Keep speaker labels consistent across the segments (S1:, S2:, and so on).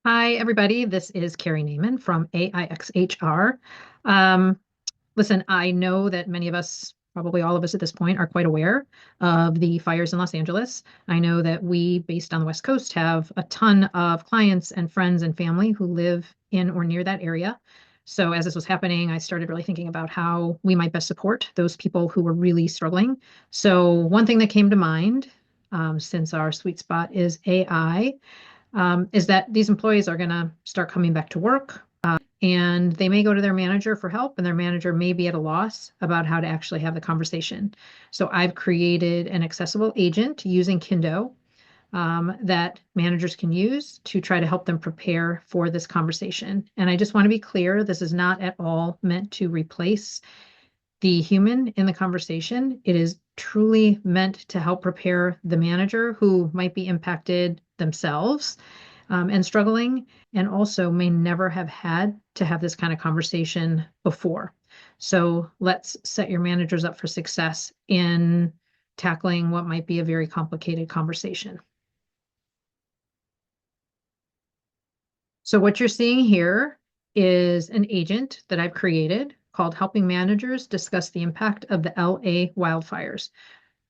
S1: Hi, everybody. This is Carrie Naiman from AIxHR. Um, Listen, I know that many of us, probably all of us at this point, are quite aware of the fires in Los Angeles. I know that we, based on the West Coast, have a ton of clients and friends and family who live in or near that area. So as this was happening, I started really thinking about how we might best support those people who were really struggling. So one thing that came to mind, since our sweet spot is AI, is that these employees are going to start coming back to work, and they may go to their manager for help, and their manager may be at a loss about how to actually have the conversation. So I've created an accessible agent using Kindo that managers can use to try to help them prepare for this conversation. And I just want to be clear, this is not at all meant to replace the human in the conversation. It is truly meant to help prepare the manager who might be impacted themselves and struggling, and also may never have had to have this kind of conversation before. So let's set your managers up for success in tackling what might be a very complicated conversation. So what you're seeing here is an agent that I've created called Helping Managers Discuss the Impact of the LA Wildfires.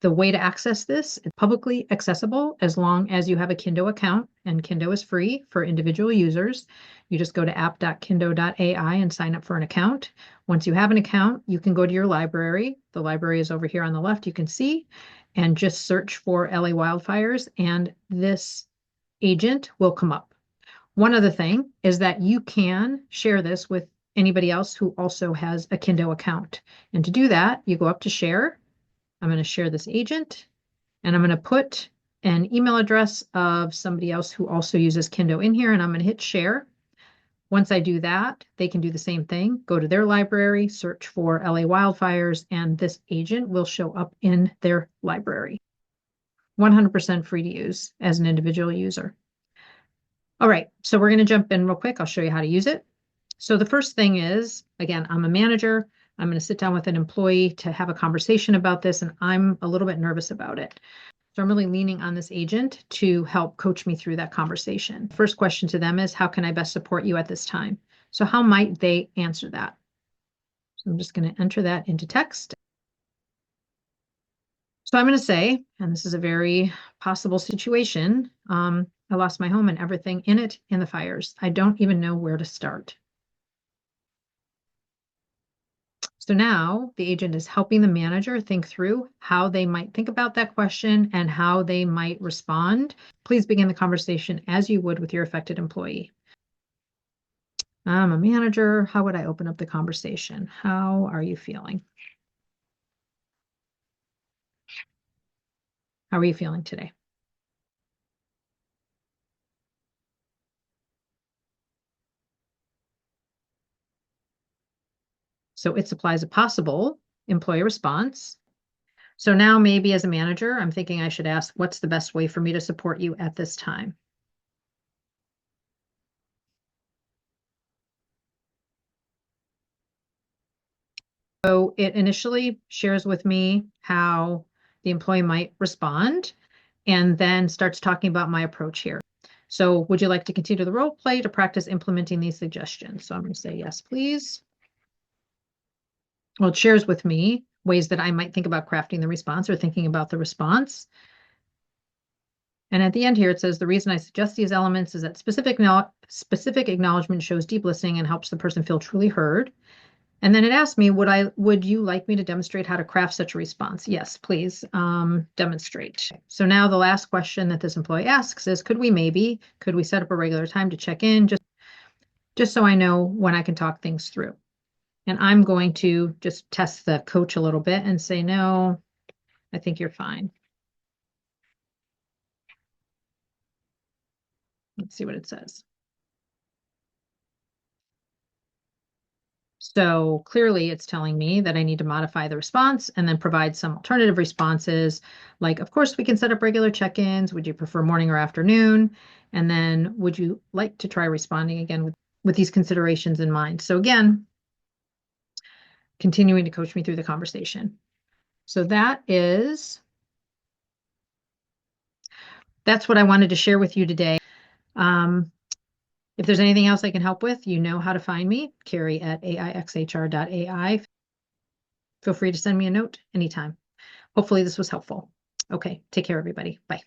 S1: The way to access this is publicly accessible as long as you have a Kindo account, and Kindo is free for individual users. You just go to app.kindo.ai and sign up for an account. Once you have an account, you can go to your library. The library is over here on the left, you can see, and just search for LA wildfires, and this agent will come up. One other thing is that you can share this with anybody else who also has a Kindo account. And to do that, you go up to share. I'm going to share this agent, and I'm going to put an email address of somebody else who also uses Kindo in here, and I'm going to hit share. Once I do that, they can do the same thing. Go to their library, search for LA wildfires, and this agent will show up in their library. 100% free to use as an individual user. All right, so we're going to jump in real quick. I'll show you how to use it. So the first thing is, again, I'm a manager. I'm going to sit down with an employee to have a conversation about this, and I'm a little bit nervous about it. So I'm really leaning on this agent to help coach me through that conversation. First question to them is, how can I best support you at this time? So how might they answer that? So I'm just going to enter that into text. So I'm going to say, and this is a very possible situation, I lost my home and everything in it in the fires. I don't even know where to start. So now the agent is helping the manager think through how they might think about that question and how they might respond. Please begin the conversation as you would with your affected employee. I'm a manager. How would I open up the conversation? How are you feeling? How are you feeling today? So it supplies a possible employee response. So now maybe as a manager, I'm thinking I should ask, what's the best way for me to support you at this time? So it initially shares with me how the employee might respond, and then starts talking about my approach here. So would you like to continue the role play to practice implementing these suggestions? So I'm going to say yes, please. Well, it shares with me ways that I might think about crafting the response or thinking about the response. And at the end here, it says, the reason I suggest these elements is that specific acknowledgement shows deep listening and helps the person feel truly heard. And then it asked me, would you like me to demonstrate how to craft such a response? Yes, please, demonstrate. So now the last question that this employee asks is, could we set up a regular time to check in, just so I know when I can talk things through? And I'm going to just test the coach a little bit and say, no, I think you're fine. Let's see what it says. So clearly it's telling me that I need to modify the response and then provide some alternative responses. Like, of course, we can set up regular check-ins. Would you prefer morning or afternoon? And then would you like to try responding again with these considerations in mind? So again, continuing to coach me through the conversation. So that's what I wanted to share with you today. If there's anything else I can help with, you know how to find me, Carrie at AIxHR.ai. Feel free to send me a note anytime. Hopefully this was helpful. Okay, take care, everybody. Bye.